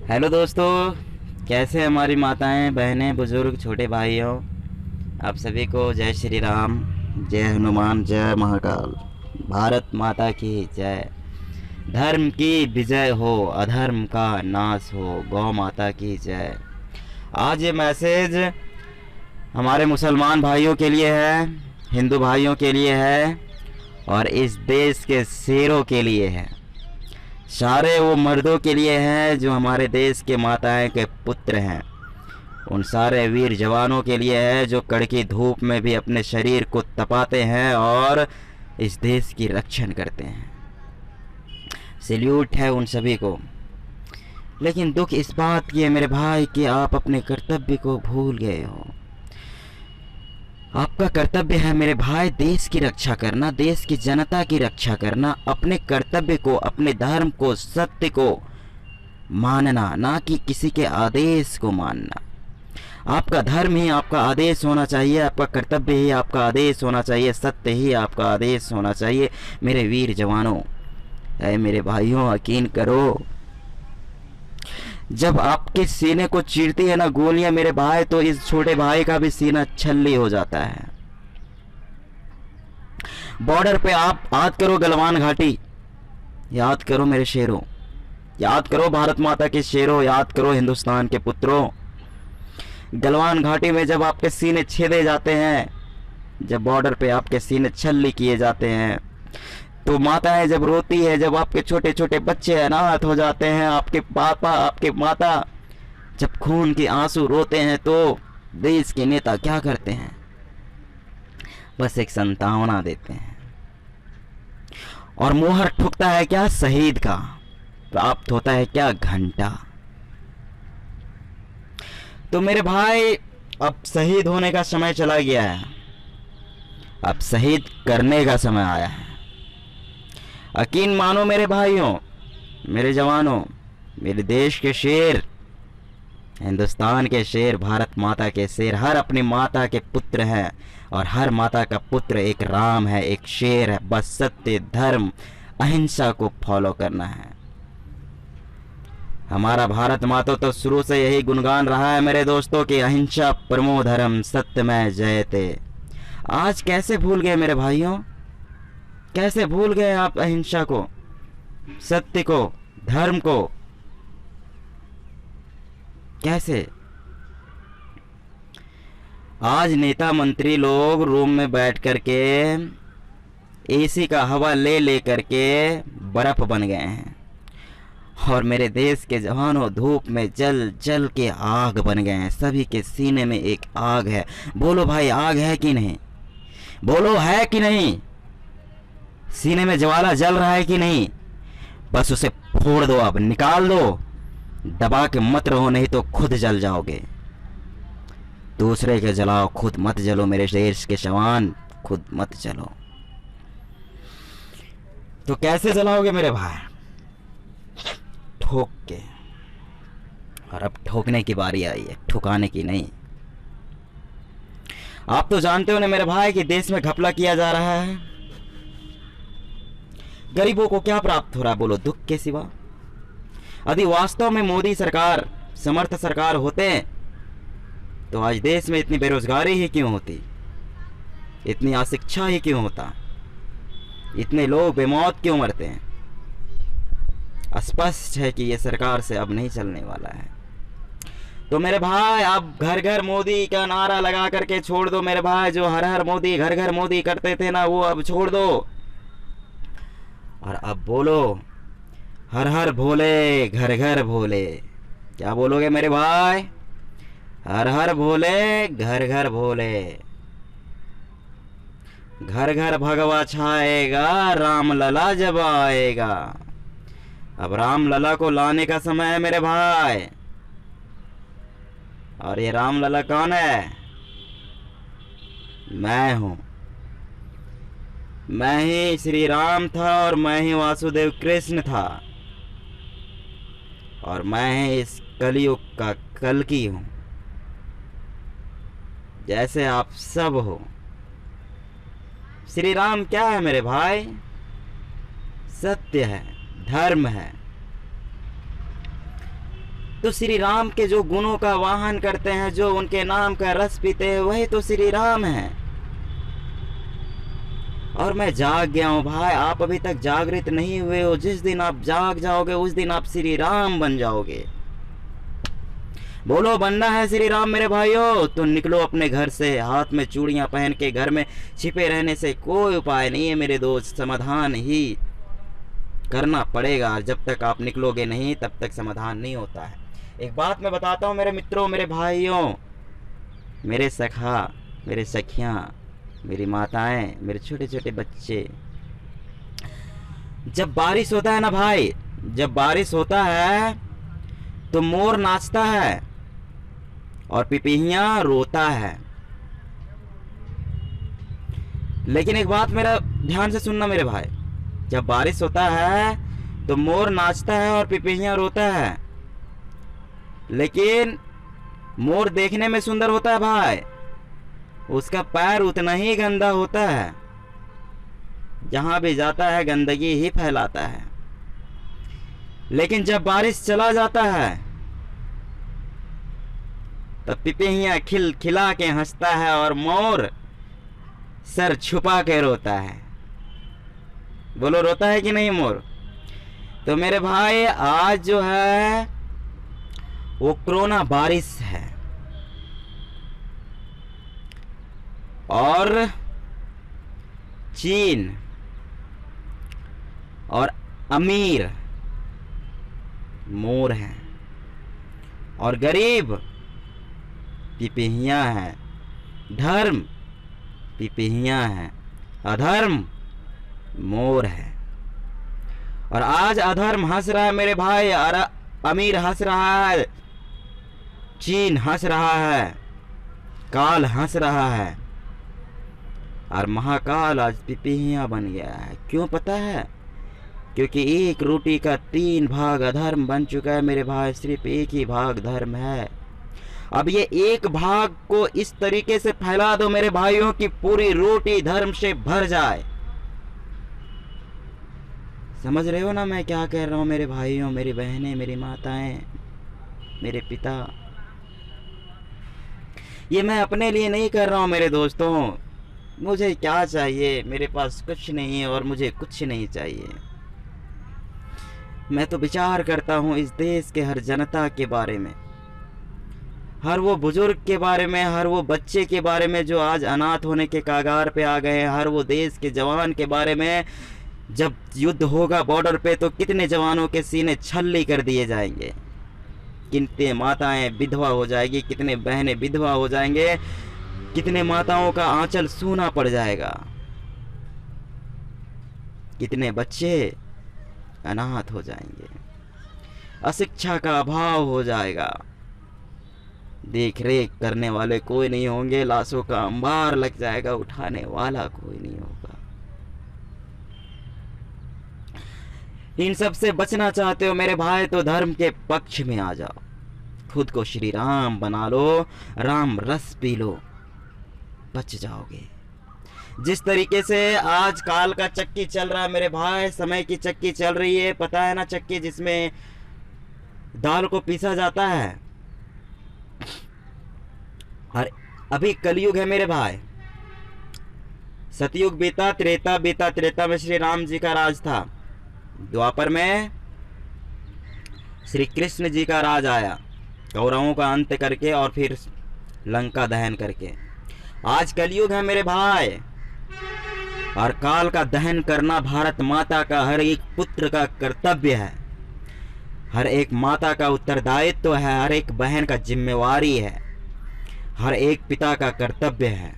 Hello दोस्तों, कैसे हैं हमारी माताएं, बहनें, बुजुर्ग, छोटे भाइयों। आप सभी को जय श्री राम, जय हनुमान, जय महाकाल। भारत माता की जय। धर्म की विजय हो, अधर्म का नाश हो, गौ माता की जय। आज ये मैसेज हमारे मुसलमान भाइयों के लिए है, हिंदू भाइयों के लिए है और इस देश के शेरों के लिए है। सारे वो मर्दों के लिए हैं जो हमारे देश के माताएं के पुत्र हैं। उन सारे वीर जवानों के लिए है जो कड़की धूप में भी अपने शरीर को तपाते हैं और इस देश की रक्षण करते हैं। सैल्यूट है उन सभी को। लेकिन दुख इस बात की है मेरे भाई कि आप अपने कर्तव्य को भूल गए हो। आपका कर्तव्य है मेरे भाई देश की रक्षा करना, देश की जनता की रक्षा करना, अपने कर्तव्य को, अपने धर्म को, सत्य को मानना, ना कि किसी के आदेश को मानना। आपका धर्म ही आपका आदेश होना चाहिए, आपका कर्तव्य ही आपका आदेश होना चाहिए, सत्य ही आपका आदेश होना चाहिए। मेरे वीर जवानों, ऐ मेरे भाइयों, यकीन करो, जब आपके सीने को चीरती है ना गोलियां मेरे भाई, तो इस छोटे भाई का भी सीना छल्ली हो जाता है। बॉर्डर पे आप याद करो गलवान घाटी, याद करो मेरे शेरों, याद करो भारत माता के शेरों, याद करो हिंदुस्तान के पुत्रों। गलवान घाटी में जब आपके सीने छेदे जाते हैं, जब बॉर्डर पे आपके सीने छल्ली किए जाते हैं, तो माताएं जब रोती है, जब आपके छोटे छोटे बच्चे अनाथ हो जाते हैं, आपके पापा, आपके माता जब खून के आंसू रोते हैं, तो देश के नेता क्या करते हैं? बस एक संतावना देते हैं और मोहर ठुकता है क्या? शहीद का। प्राप्त होता है क्या? घंटा। तो मेरे भाई, अब शहीद होने का समय चला गया है, अब शहीद करने का समय आया है। यकीन मानो मेरे भाइयों, मेरे जवानों, मेरे देश के शेर, हिंदुस्तान के शेर, भारत माता के शेर, हर अपनी माता के पुत्र हैं और हर माता का पुत्र एक राम है, एक शेर है। बस सत्य, धर्म, अहिंसा को फॉलो करना है। हमारा भारत माता तो शुरू से यही गुणगान रहा है मेरे दोस्तों कि अहिंसा परमो धर्म, सत्यमेव जयते। आज कैसे भूल गए मेरे भाइयों? कैसे भूल गए आप अहिंसा को, सत्य को, धर्म को? कैसे? आज नेता मंत्री लोग रूम में बैठ करके एसी का हवा ले ले करके बर्फ बन गए हैं और मेरे देश के जवानों धूप में जल जल के आग बन गए हैं। सभी के सीने में एक आग है। बोलो भाई, आग है कि नहीं? बोलो, है कि नहीं? सीने में ज्वाला जल रहा है कि नहीं? बस उसे फोड़ दो, अब निकाल दो, दबा के मत रहो, नहीं तो खुद जल जाओगे। दूसरे के जलाओ, खुद मत जलो मेरे देश के जवान, खुद मत जलो। तो कैसे जलाओगे मेरे भाई? ठोक के। और अब ठोकने की बारी आई है, ठुकाने की नहीं। आप तो जानते हो ना मेरे भाई कि देश में घपला किया जा रहा है। गरीबों को क्या प्राप्त हो रहा है? बोलो, दुख के सिवा। यदि वास्तव में मोदी सरकार समर्थ सरकार होते तो आज देश में इतनी बेरोजगारी ही क्यों होती, इतनी अशिक्षा ही क्यों होता, इतने लोग बेमौत क्यों मरते हैं? स्पष्ट है कि ये सरकार से अब नहीं चलने वाला है। तो मेरे भाई, अब घर घर मोदी का नारा लगा करके छोड़ दो मेरे भाई। जो हर हर मोदी, घर घर मोदी करते थे ना, वो अब छोड़ दो और अब बोलो, हर हर भोले, घर घर भोले। क्या बोलोगे मेरे भाई? हर हर भोले, घर घर भोले। घर घर भगवा छाएगा, राम लला जब आएगा। अब राम लला को लाने का समय है मेरे भाई। और ये राम लला कौन है? मैं हूं। मैं ही श्री राम था और मैं ही वासुदेव कृष्ण था और मैं ही इस कलयुग का कल्कि हूं, जैसे आप सब हो। श्री राम क्या है मेरे भाई? सत्य है, धर्म है। तो श्री राम के जो गुणों का वाहन करते हैं, जो उनके नाम का रस पीते हैं, वही तो श्री राम है। और मैं जाग गया हूं भाई, आप अभी तक जागृत नहीं हुए हो। जिस दिन आप जाग जाओगे उस दिन आप श्री राम बन जाओगे। बोलो बनना है श्री राम मेरे भाइयों, तो निकलो अपने घर से। हाथ में चूड़ियां पहन के घर में छिपे रहने से कोई उपाय नहीं है मेरे दोस्त, समाधान ही करना पड़ेगा। जब तक आप निकलोगे नहीं तब तक समाधान नहीं होता है। एक बात मैं बताता हूँ मेरे मित्रों, मेरे भाइयों, मेरे सखा, मेरे सखियां, मेरी माताएं, मेरे छोटे छोटे बच्चे, जब बारिश होता है ना भाई, जब बारिश होता है तो मोर नाचता है और पिपहिया रोता है। लेकिन एक बात मेरा ध्यान से सुनना मेरे भाई, जब बारिश होता है तो मोर नाचता है और पिपहिया रोता है, लेकिन मोर देखने में सुंदर होता है भाई, उसका पैर उतना ही गंदा होता है, जहां भी जाता है गंदगी ही फैलाता है। लेकिन जब बारिश चला जाता है तब पिपहिया खिला के हंसता है और मोर सर छुपा के रोता है। बोलो रोता है कि नहीं मोर? तो मेरे भाई आज जो है वो कोरोना बारिश है और चीन और अमीर मोर हैं और गरीब पिपहिया हैं, धर्म पिपहिया हैं, अधर्म मोर है। और आज अधर्म हंस रहा है मेरे भाई, और अमीर हंस रहा है, चीन हंस रहा है, काल हंस रहा है, और महाकाल आज पिपहिया बन गया है। क्यों पता है? क्योंकि एक रोटी का 3 भाग अधर्म बन चुका है मेरे भाई, सिर्फ एक ही भाग धर्म है। अब ये एक भाग को इस तरीके से फैला दो मेरे भाइयों की पूरी रोटी धर्म से भर जाए। समझ रहे हो ना मैं क्या कह रहा हूं मेरे भाइयों, मेरी बहनें, मेरी माताएं, मेरे पिता? ये मैं अपने लिए नहीं कर रहा हूं मेरे दोस्तों। मुझे क्या चाहिए? मेरे पास कुछ नहीं है और मुझे कुछ नहीं चाहिए। मैं तो विचार करता हूं इस देश के हर जनता के बारे में, हर वो बुजुर्ग के बारे में, हर वो बच्चे के बारे में जो आज अनाथ होने के कागार पे आ गए हैं, हर वो देश के जवान के बारे में। जब युद्ध होगा बॉर्डर पे तो कितने जवानों के सीने छल्ली कर दिए जाएंगे, कितने माताएं विधवा हो जाएगी, कितने बहनें विधवा हो जाएंगे, कितने माताओं का आंचल सूना पड़ जाएगा, कितने बच्चे अनाथ हो जाएंगे, अशिक्षा का अभाव हो जाएगा, देख रेख करने वाले कोई नहीं होंगे, लाशों का अंबार लग जाएगा, उठाने वाला कोई नहीं होगा। इन सब से बचना चाहते हो मेरे भाई तो धर्म के पक्ष में आ जाओ, खुद को श्री राम बना लो, राम रस पी लो, बच जाओगे। जिस तरीके से आज काल का चक्की चल रहा है मेरे भाई, समय की चक्की चल रही है, पता है ना, चक्की जिसमें दाल को पीसा जाता है। और अभी कलयुग है मेरे भाई, सतयुग बीता, त्रेता बीता, त्रेता में श्री राम जी का राज था, द्वापर में श्री कृष्ण जी का राज आया, कौरवों का अंत करके और फिर लंका दहन करके। आज कलयुग है मेरे भाई, और काल का दहन करना भारत माता का हर एक पुत्र का कर्तव्य है, हर एक माता का उत्तरदायित्व है, हर एक बहन का जिम्मेवारी है, हर एक पिता का कर्तव्य है।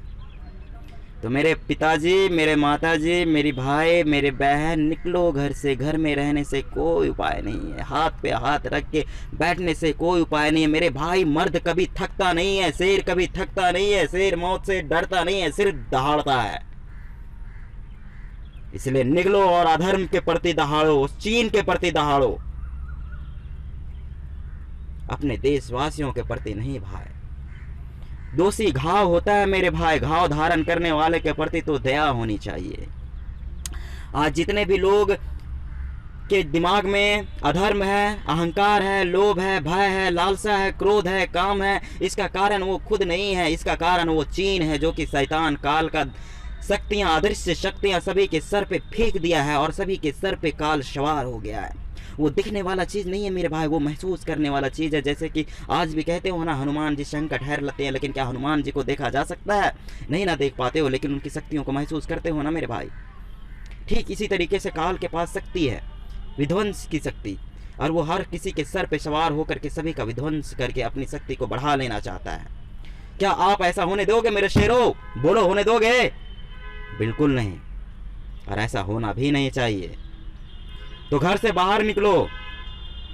तो मेरे पिताजी, मेरे माताजी, मेरी भाई, मेरे बहन, निकलो घर से। घर में रहने से कोई उपाय नहीं है, हाथ पे हाथ रख के बैठने से कोई उपाय नहीं है मेरे भाई। मर्द कभी थकता नहीं है, शेर कभी थकता नहीं है, शेर मौत से डरता नहीं है, सिर्फ दहाड़ता है। इसलिए निकलो और अधर्म के प्रति दहाड़ो, चीन के प्रति दहाड़ो, अपने देशवासियों के प्रति नहीं भाई। दोषी घाव होता है मेरे भाई, घाव धारण करने वाले के प्रति तो दया होनी चाहिए। आज जितने भी लोग के दिमाग में अधर्म है, अहंकार है, लोभ है, भय है, लालसा है, क्रोध है, काम है, इसका कारण वो खुद नहीं है, इसका कारण वो चीन है जो कि शैतान काल का शक्तियां, अदृश्य शक्तियां सभी के सर पे फेंक दिया है और सभी के सर पे काल सवार हो गया है। वो दिखने वाला चीज़ नहीं है मेरे भाई, वो महसूस करने वाला चीज़ है। जैसे कि आज भी कहते हो ना, हनुमान जी शंख ठहर लेते हैं, लेकिन क्या हनुमान जी को देखा जा सकता है? नहीं ना देख पाते हो, लेकिन उनकी शक्तियों को महसूस करते हो ना मेरे भाई। ठीक इसी तरीके से काल के पास शक्ति है, विध्वंस की शक्ति, और वो हर किसी के सर पे सवार होकर के सभी का विध्वंस करके अपनी शक्ति को बढ़ा लेना चाहता है। क्या आप ऐसा होने दोगे मेरे शेरों? बोलो, होने दोगे? बिल्कुल नहीं, और ऐसा होना भी नहीं चाहिए। तो घर से बाहर निकलो।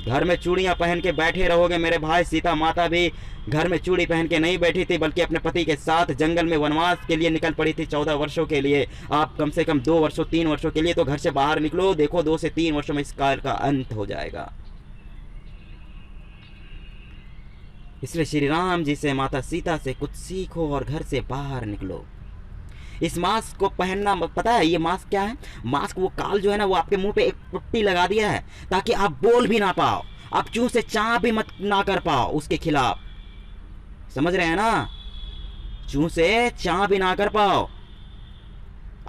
घर में चूड़ियां पहन के बैठे रहोगे मेरे भाई? सीता माता भी घर में चूड़ी पहन के नहीं बैठी थी, बल्कि अपने पति के साथ जंगल में वनवास के लिए निकल पड़ी थी 14 वर्षों के लिए। आप कम से कम 2 वर्षों 3 वर्षों के लिए तो घर से बाहर निकलो। देखो 2 से 3 वर्षों में इस काल का अंत हो जाएगा। इसलिए श्री राम जी से, माता सीता से कुछ सीखो और घर से बाहर निकलो। इस मास्क को पहनना, पता है ये मास्क क्या है? मास्क, वो काल जो है ना, वो आपके मुंह पे एक पट्टी लगा दिया है ताकि आप बोल भी ना पाओ, आप चूं से चाह भी मत ना कर पाओ उसके खिलाफ। समझ रहे हैं ना? चूं से चाह भी ना कर पाओ,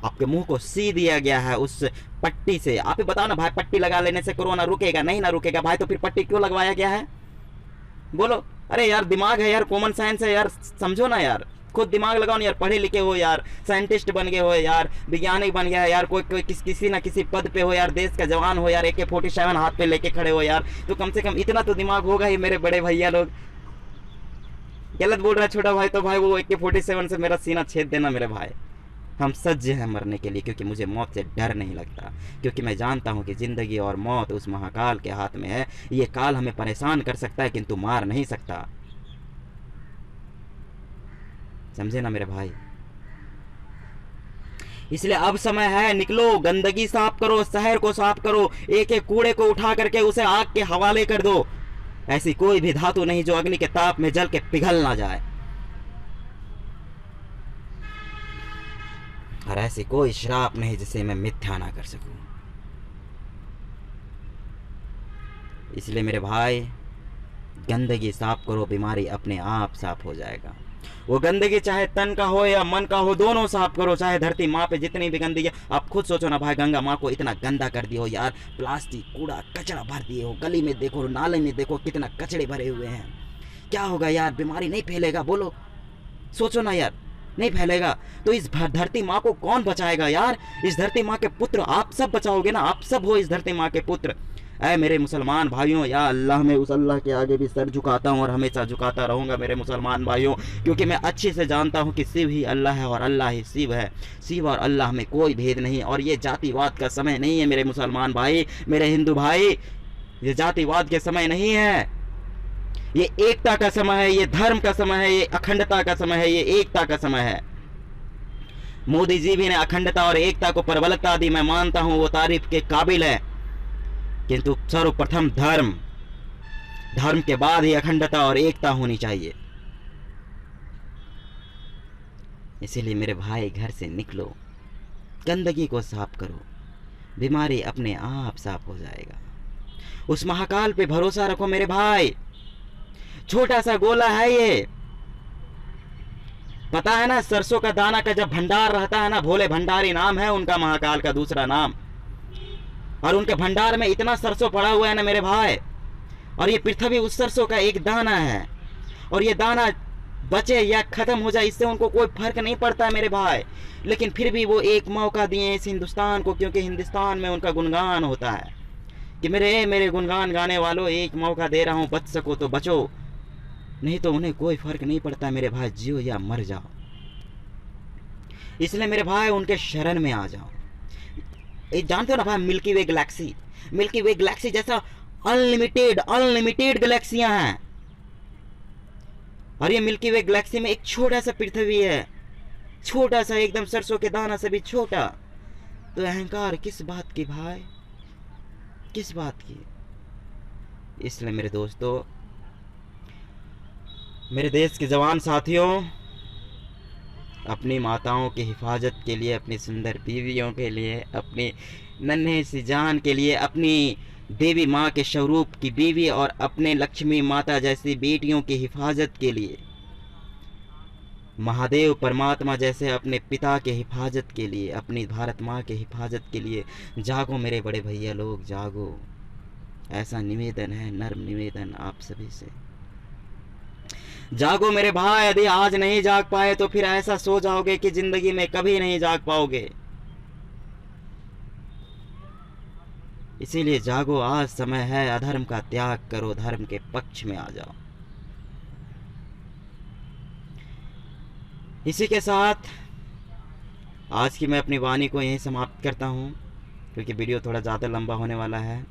आपके मुंह को सी दिया गया है उस पट्टी से। आप ही बताओ ना भाई, पट्टी लगा लेने से कोरोना रुकेगा? नहीं ना रुकेगा भाई। तो फिर पट्टी क्यों लगवाया गया है? बोलो। अरे यार, दिमाग है यार, कॉमन सेंस है यार, समझो ना यार, खुद दिमाग लगाओ ना यार। पढ़े लिखे हो यार, साइंटिस्ट बन गए हो यार, वैज्ञानिक बन गया है यार, कोई किसी ना किसी पद पे हो यार, देश का जवान हो यार, AK-47 हाथ पे लेके खड़े हो यार, तो कम से कम इतना तो दिमाग होगा ही मेरे बड़े भैया लोग। गलत बोल रहा है छोटा भाई तो भाई वो AK-47 से मेरा सीना छेद देना मेरे भाई। हम सज्ज हैं मरने के लिए, क्योंकि मुझे मौत से डर नहीं लगता, क्योंकि मैं जानता हूं कि ज़िंदगी और मौत उस महाकाल के हाथ में है। ये काल हमें परेशान कर सकता है किंतु मार नहीं सकता। समझे ना मेरे भाई? इसलिए अब समय है, निकलो, गंदगी साफ करो, शहर को साफ करो, एक एक कूड़े को उठा करके उसे आग के हवाले कर दो। ऐसी कोई भी धातु नहीं जो अग्नि के ताप में जल के पिघल ना जाए, और ऐसी कोई श्राप नहीं जिसे मैं मिथ्या ना कर सकूं। इसलिए मेरे भाई, गंदगी साफ करो, बीमारी अपने आप साफ हो जाएगा। वो गंदगी चाहे तन का हो या मन का हो, दोनों साफ करो। चाहे धरती माँ पे जितनी भी गंदगी है, आप खुद सोचो ना भाई, गंगा माँ को इतना गंदा कर दिए हो यार, प्लास्टिक कूड़ा कचरा भर दिए हो, गली में देखो, नाले में देखो, कितना कचड़े भरे हुए हैं। क्या होगा यार? बीमारी नहीं फैलेगा? बोलो, सोचो ना यार, नहीं फैलेगा तो इस धरती माँ को कौन बचाएगा यार? इस धरती माँ के पुत्र आप सब बचाओगे ना, आप सब हो इस धरती माँ के पुत्र। ऐ मेरे मुसलमान भाइयों, या अल्लाह, मैं उस अल्लाह के आगे भी सर झुकाता हूँ और हमेशा झुकाता रहूँगा मेरे मुसलमान भाइयों, क्योंकि मैं अच्छे से जानता हूँ कि शिव ही अल्लाह है और अल्लाह ही शिव है। शिव और अल्लाह में कोई भेद नहीं, और ये जातिवाद का समय नहीं है मेरे मुसलमान भाई, मेरे हिंदू भाई, ये जातिवाद के समय नहीं है, ये एकता का समय है, ये धर्म का समय है, ये अखंडता का समय है, ये एकता का समय है। मोदी जी भी ने अखंडता और एकता को प्रबलता दी, मैं मानता हूँ वो तारीफ के काबिल है, किंतु सर्वप्रथम धर्म, धर्म के बाद ही अखंडता और एकता होनी चाहिए। इसीलिए मेरे भाई, घर से निकलो, गंदगी को साफ करो, बीमारी अपने आप साफ हो जाएगा। उस महाकाल पे भरोसा रखो मेरे भाई। छोटा सा गोला है ये, पता है ना? सरसों का दाना का जब भंडार रहता है ना, भोले भंडारी नाम है उनका, महाकाल का दूसरा नाम, और उनके भंडार में इतना सरसों पड़ा हुआ है ना मेरे भाई, और ये पृथ्वी उस सरसों का एक दाना है, और ये दाना बचे या खत्म हो जाए इससे उनको कोई फर्क नहीं पड़ता है मेरे भाई। लेकिन फिर भी वो एक मौका दिए इस हिंदुस्तान को, क्योंकि हिंदुस्तान में उनका गुणगान होता है कि मेरे गुणगान गाने वालों, एक मौका दे रहा हूँ, बच सको तो बचो, नहीं तो उन्हें कोई फर्क नहीं पड़ता मेरे भाई, जियो या मर जाओ। इसलिए मेरे भाई, उनके शरण में आ जाओ। जानते हो ना भाई, मिल्की वे गैलेक्सी जैसा अनलिमिटेड गैलेक्सियां हैं, और ये मिल्की वे गैलेक्सी में एक छोटा सा पृथ्वी है, छोटा सा, एकदम सरसों के दाना से भी छोटा। तो अहंकार किस बात की भाई, किस बात की? इसलिए मेरे दोस्तों, मेरे देश के जवान साथियों, अपनी माताओं की हिफाजत के लिए, अपनी सुंदर बीवियों के लिए, अपनी नन्हे सी जान के लिए, अपनी देवी माँ के स्वरूप की बीवी और अपने लक्ष्मी माता जैसी बेटियों की हिफाजत के लिए, महादेव परमात्मा जैसे अपने पिता के हिफाजत के लिए, अपनी भारत माँ के हिफाजत के लिए जागो मेरे बड़े भैया लोग, जागो। ऐसा निवेदन है, नर्म निवेदन आप सभी से, जागो मेरे भाई। यदि आज नहीं जाग पाए तो फिर ऐसा सो जाओगे कि जिंदगी में कभी नहीं जाग पाओगे। इसीलिए जागो, आज समय है, अधर्म का त्याग करो, धर्म के पक्ष में आ जाओ। इसी के साथ आज की मैं अपनी वाणी को यहीं समाप्त करता हूं, क्योंकि वीडियो थोड़ा ज़्यादा लंबा होने वाला है।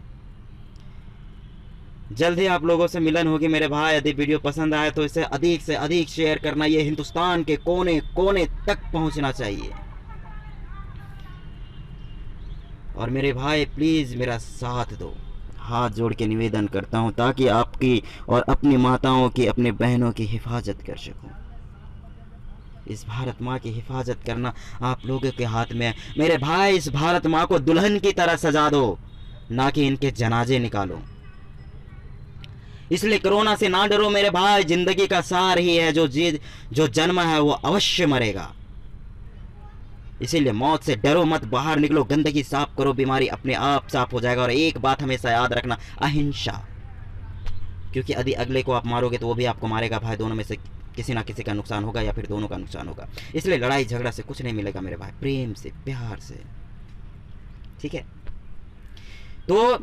जल्द ही आप लोगों से मिलन होगी मेरे भाई। यदि वीडियो पसंद आए तो इसे अधिक से अधिक शेयर करना, ये हिंदुस्तान के कोने कोने तक पहुंचना चाहिए। और मेरे भाई प्लीज़ मेरा साथ दो, हाथ जोड़ के निवेदन करता हूं, ताकि आपकी और अपनी माताओं की, अपने बहनों की हिफाजत कर सकूं। इस भारत माँ की हिफाजत करना आप लोगों के हाथ में है मेरे भाई। इस भारत माँ को दुल्हन की तरह सजा दो, ना कि इनके जनाजे निकालो। इसलिए कोरोना से ना डरो मेरे भाई, जिंदगी का सार ही है, जो जन्म है वो अवश्य मरेगा। इसीलिए मौत से डरो मत, बाहर निकलो, गंदगी साफ करो, बीमारी अपने आप साफ हो जाएगा। और एक बात हमेशा याद रखना, अहिंसा, क्योंकि यदि अगले को आप मारोगे तो वो भी आपको मारेगा भाई। दोनों में से किसी ना किसी का नुकसान होगा, या फिर दोनों का नुकसान होगा। इसलिए लड़ाई झगड़ा से कुछ नहीं मिलेगा मेरे भाई, प्रेम से, प्यार से, ठीक है। तो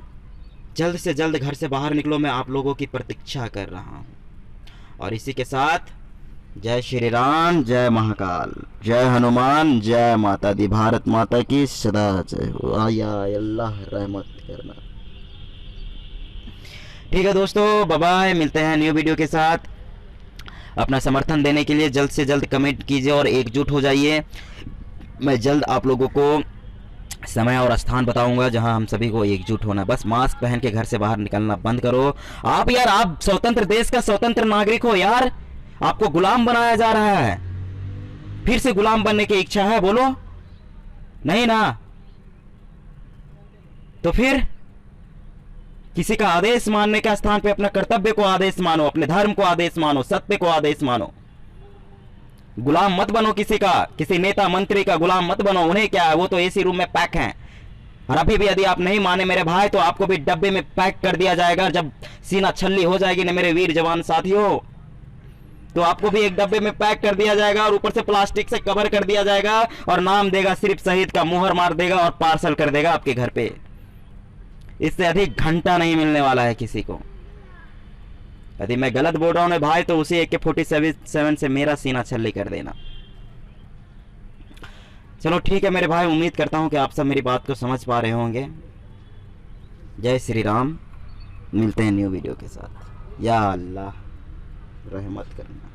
जल्द से जल्द घर से बाहर निकलो, मैं आप लोगों की प्रतीक्षा कर रहा हूँ। और इसी के साथ जय श्री राम, जय महाकाल, जय हनुमान, जय माता दी, भारत माता की सदा जय हो। आया अल्लाह रहमत करना। ठीक है दोस्तों, बाय बाय, मिलते हैं न्यू वीडियो के साथ। अपना समर्थन देने के लिए जल्द से जल्द कमेंट कीजिए और एकजुट हो जाइए। मैं जल्द आप लोगों को समय और स्थान बताऊंगा जहां हम सभी को एकजुट होना। बस मास्क पहन के घर से बाहर निकलना बंद करो। आप यार, आप स्वतंत्र देश का स्वतंत्र नागरिक हो यार, आपको गुलाम बनाया जा रहा है। फिर से गुलाम बनने की इच्छा है? बोलो नहीं ना, तो फिर किसी का आदेश मानने का स्थान पे अपना कर्तव्य को आदेश मानो, अपने धर्म को आदेश मानो, सत्य को आदेश मानो। गुलाम मत बनो किसी का, किसी नेता मंत्री का गुलाम मत बनो। उन्हें क्या है, वो तो एसी रूम में पैक हैं। और अभी भी यदि आप नहीं माने मेरे भाई, तो आपको भी डब्बे में पैक कर दिया जाएगा। जब सीना छल्ली हो जाएगी ना मेरे वीर जवान साथियों, तो आपको भी एक डब्बे में पैक कर दिया जाएगा और ऊपर से प्लास्टिक से कवर कर दिया जाएगा और नाम देगा सिर्फ शहीद का, मुहर मार देगा और पार्सल कर देगा आपके घर पे। इससे अधिक घंटा नहीं मिलने वाला है किसी को। यदि मैं गलत बोल रहा हूं भाई, तो उसी AK-47 से मेरा सीना छल्ली कर देना। चलो ठीक है मेरे भाई, उम्मीद करता हूं कि आप सब मेरी बात को समझ पा रहे होंगे। जय श्री राम, मिलते हैं न्यू वीडियो के साथ। या अल्लाह रहमत करना।